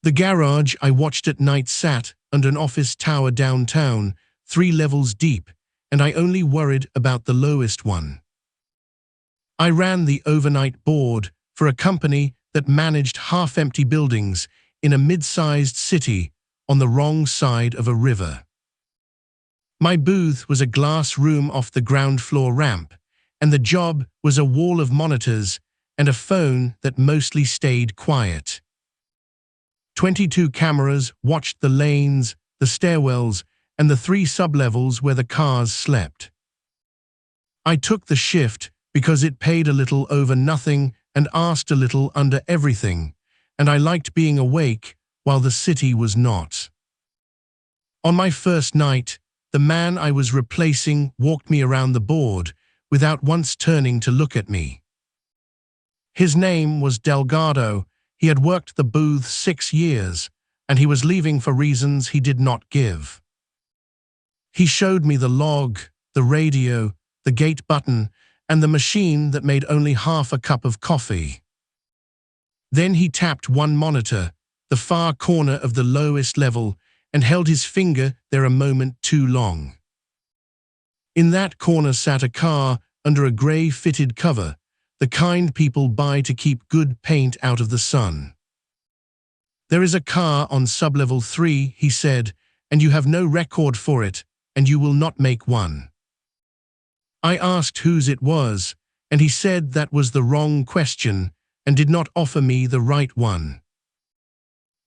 The garage I watched at night sat under an office tower downtown, 3 levels deep, and I only worried about the lowest one. I ran the overnight board for a company that managed half-empty buildings in a mid-sized city on the wrong side of a river. My booth was a glass room off the ground floor ramp, and the job was a wall of monitors and a phone that mostly stayed quiet. 22 cameras watched the lanes, the stairwells, and the 3 sublevels where the cars slept. I took the shift because it paid a little over nothing and asked a little under everything, and I liked being awake while the city was not. On my first night, the man I was replacing walked me around the board without once turning to look at me. His name was Delgado. He had worked the booth 6 years, and he was leaving for reasons he did not give. He showed me the log, the radio, the gate button, and the machine that made only half a cup of coffee. Then he tapped one monitor, the far corner of the lowest level, and held his finger there a moment too long. In that corner sat a car under a grey fitted cover, the kind people buy to keep good paint out of the sun. "There is a car on Sublevel 3, he said, "and you have no record for it, and you will not make one." I asked whose it was, and he said that was the wrong question and did not offer me the right one.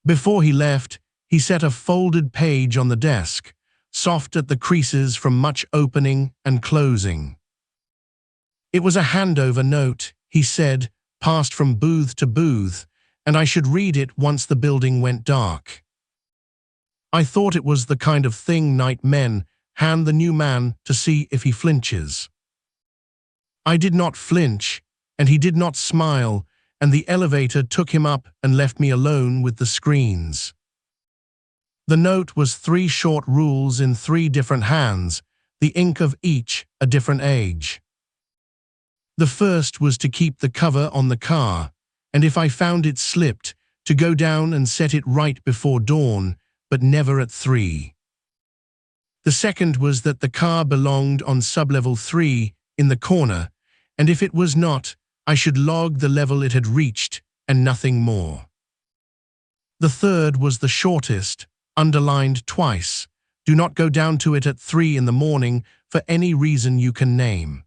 Before he left, he set a folded page on the desk, soft at the creases from much opening and closing. It was a handover note, he said, passed from booth to booth, and I should read it once the building went dark. I thought it was the kind of thing night men hand the new man to see if he flinches. I did not flinch, and he did not smile, and the elevator took him up and left me alone with the screens. The note was 3 short rules in 3 different hands, the ink of each a different age. The first was to keep the cover on the car, and if I found it slipped, to go down and set it right before dawn, but never at 3. The second was that the car belonged on Sublevel 3 in the corner, and if it was not, I should log the level it had reached and nothing more. The third was the shortest, underlined twice. Do not go down to it at 3 in the morning for any reason you can name.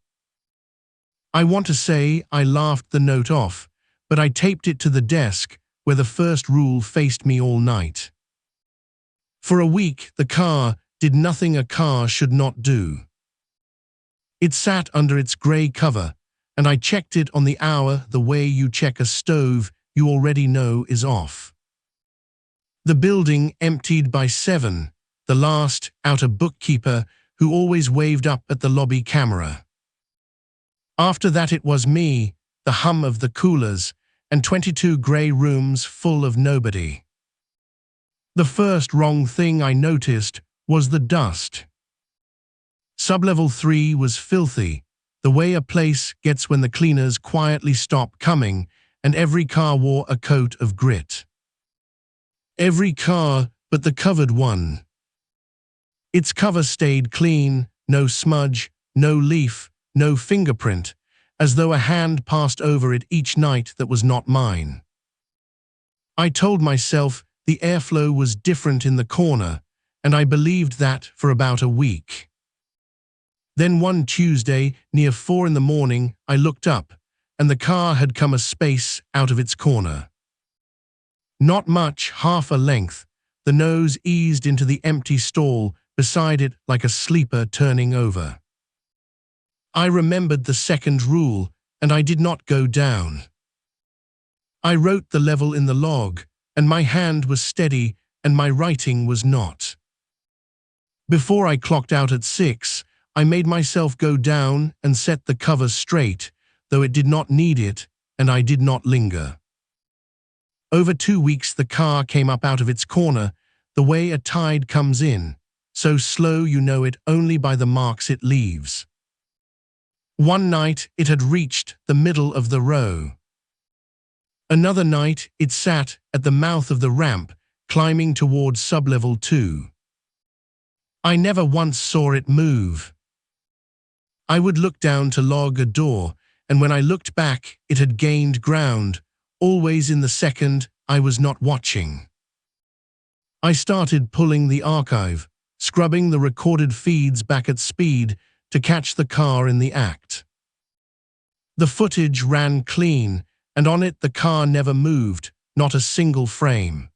I want to say I laughed the note off, but I taped it to the desk where the first rule faced me all night. For a week, the car did nothing a car should not do. It sat under its grey cover, and I checked it on the hour the way you check a stove you already know is off. The building emptied by 7, the last out a bookkeeper who always waved up at the lobby camera. After that it was me, the hum of the coolers, and 22 grey rooms full of nobody. The first wrong thing I noticed was the dust. Sublevel 3 was filthy, the way a place gets when the cleaners quietly stop coming, and every car wore a coat of grit. Every car but the covered one. Its cover stayed clean, no smudge, no leaf, no fingerprint, as though a hand passed over it each night that was not mine. I told myself the airflow was different in the corner, and I believed that for about a week. Then one Tuesday, near 4 in the morning, I looked up, and the car had come a space out of its corner. Not much, half a length, the nose eased into the empty stall beside it like a sleeper turning over. I remembered the second rule, and I did not go down. I wrote the level in the log, and my hand was steady and my writing was not. Before I clocked out at 6, I made myself go down and set the cover straight, though it did not need it, and I did not linger. Over 2 weeks the car came up out of its corner, the way a tide comes in, so slow you know it only by the marks it leaves. One night it had reached the middle of the row. Another night it sat at the mouth of the ramp climbing towards Sublevel 2. I never once saw it move. I would look down to log a door, and when I looked back, it had gained ground, always in the second I was not watching. I started pulling the archive, scrubbing the recorded feeds back at speed to catch the car in the act. The footage ran clean, and on it the car never moved, not a single frame.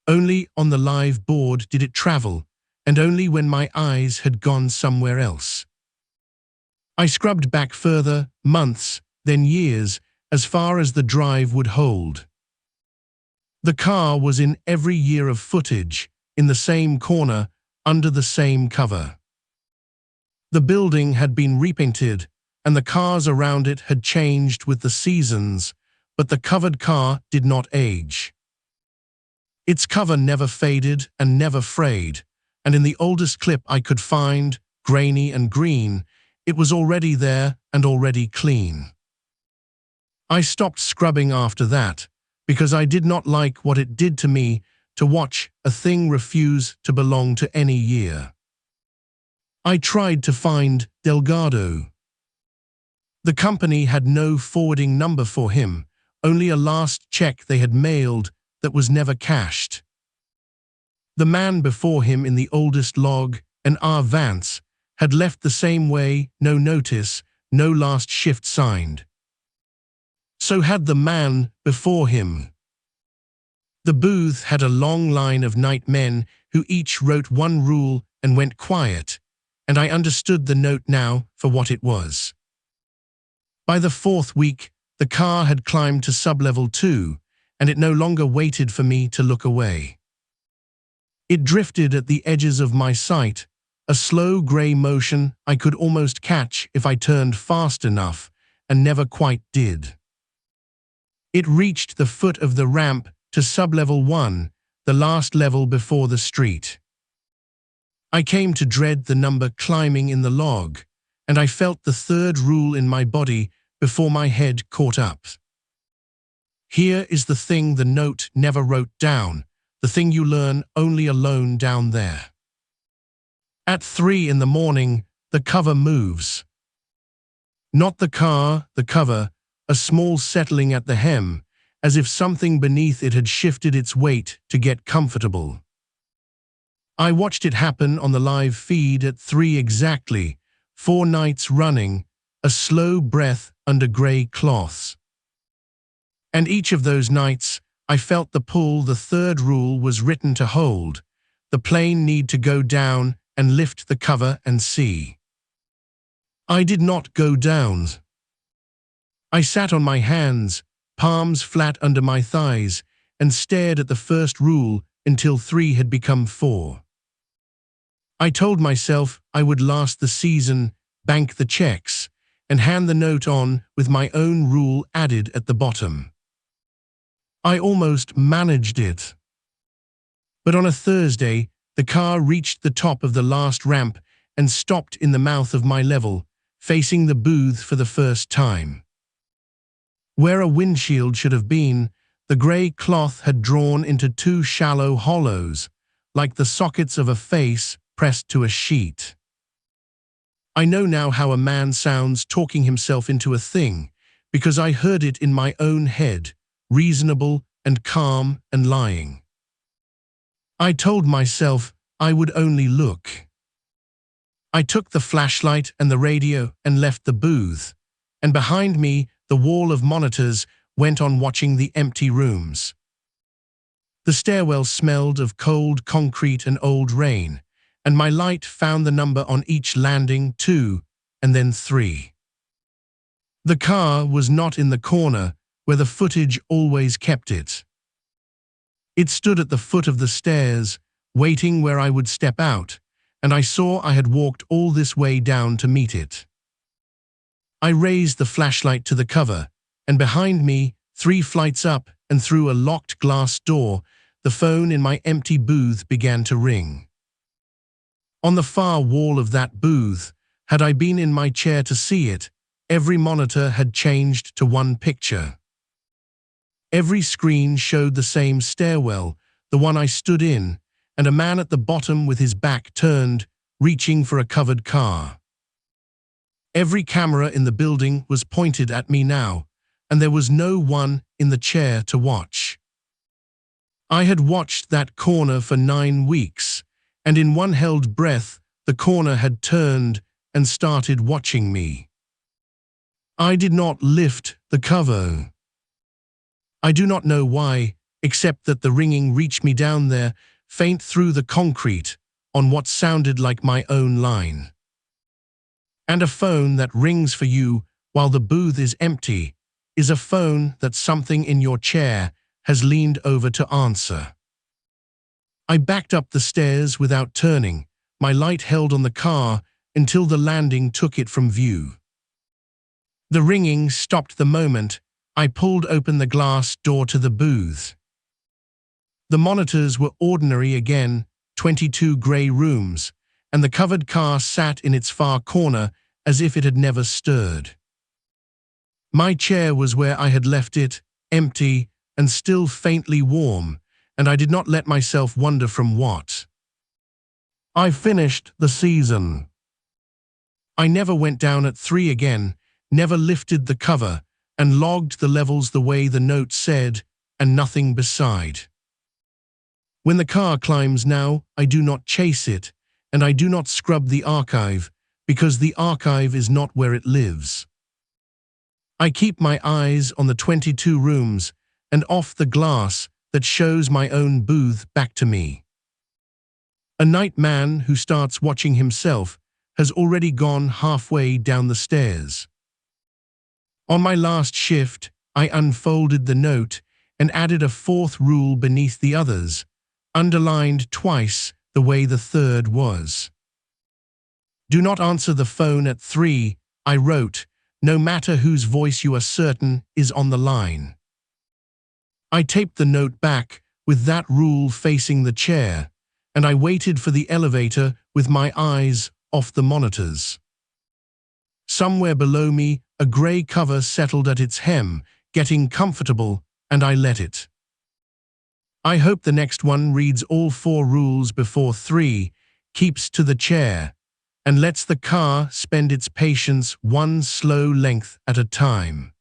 Only on the live board did it travel, and only when my eyes had gone somewhere else. I scrubbed back further, months, then years, as far as the drive would hold. The car was in every year of footage, in the same corner, under the same cover. The building had been repainted, and the cars around it had changed with the seasons, but the covered car did not age. Its cover never faded and never frayed, and in the oldest clip I could find, grainy and green, it was already there and already clean. I stopped scrubbing after that, because I did not like what it did to me to watch a thing refuse to belong to any year. I tried to find Delgado. The company had no forwarding number for him, only a last check they had mailed that was never cashed. The man before him in the oldest log, an R. Vance, had left the same way, no notice, no last shift signed. So had the man before him. The booth had a long line of night men who each wrote one rule and went quiet, and I understood the note now for what it was. By the fourth week, the car had climbed to Sublevel 2, and it no longer waited for me to look away. It drifted at the edges of my sight, a slow grey motion I could almost catch if I turned fast enough, and never quite did. It reached the foot of the ramp to Sublevel 1, the last level before the street. I came to dread the number climbing in the log, and I felt the third rule in my body before my head caught up. Here is the thing the note never wrote down, the thing you learn only alone down there. At 3 in the morning, the cover moves. Not the car, the cover, a small settling at the hem, as if something beneath it had shifted its weight to get comfortable. I watched it happen on the live feed at 3 exactly, 4 nights running, a slow breath under grey cloths. And each of those nights, I felt the pull the third rule was written to hold, the plane need to go down and lift the cover and see. I did not go down. I sat on my hands, palms flat under my thighs, and stared at the first rule until 3 had become 4. I told myself I would last the season, bank the checks, and hand the note on with my own rule added at the bottom. I almost managed it. But on a Thursday, the car reached the top of the last ramp and stopped in the mouth of my level, facing the booth for the first time. Where a windshield should have been, the grey cloth had drawn into 2 shallow hollows, like the sockets of a face pressed to a sheet. I know now how a man sounds talking himself into a thing, because I heard it in my own head, reasonable and calm and lying. I told myself I would only look. I took the flashlight and the radio and left the booth, and behind me the wall of monitors went on watching the empty rooms. The stairwell smelled of cold concrete and old rain, and my light found the number on each landing, 2, and then 3. The car was not in the corner where the footage always kept it. It stood at the foot of the stairs, waiting where I would step out, and I saw I had walked all this way down to meet it. I raised the flashlight to the cover, and behind me, 3 flights up and through a locked glass door, the phone in my empty booth began to ring. On the far wall of that booth, had I been in my chair to see it, every monitor had changed to one picture. Every screen showed the same stairwell, the one I stood in, and a man at the bottom with his back turned, reaching for a covered car. Every camera in the building was pointed at me now, and there was no one in the chair to watch. I had watched that corner for 9 weeks, and in one held breath, the corner had turned and started watching me. I did not lift the cover. I do not know why, except that the ringing reached me down there, faint through the concrete, on what sounded like my own line. And a phone that rings for you while the booth is empty is a phone that something in your chair has leaned over to answer. I backed up the stairs without turning, my light held on the car until the landing took it from view. The ringing stopped the moment I pulled open the glass door to the booth. The monitors were ordinary again, 22 grey rooms, and the covered car sat in its far corner as if it had never stirred. My chair was where I had left it, empty and still faintly warm, and I did not let myself wonder from what. I finished the season. I never went down at 3 again, never lifted the cover, and logged the levels the way the note said, and nothing beside. When the car climbs now, I do not chase it, and I do not scrub the archive, because the archive is not where it lives. I keep my eyes on the 22 rooms and off the glass that shows my own booth back to me. A night man who starts watching himself has already gone halfway down the stairs. On my last shift, I unfolded the note and added a 4th rule beneath the others, underlined twice the way the 3rd was. Do not answer the phone at 3, I wrote, no matter whose voice you are certain is on the line. I taped the note back with that rule facing the chair, and I waited for the elevator with my eyes off the monitors. Somewhere below me, a grey cover settled at its hem, getting comfortable, and I let it. I hope the next one reads all 4 rules before 3, keeps to the chair, and lets the car spend its patience one slow length at a time.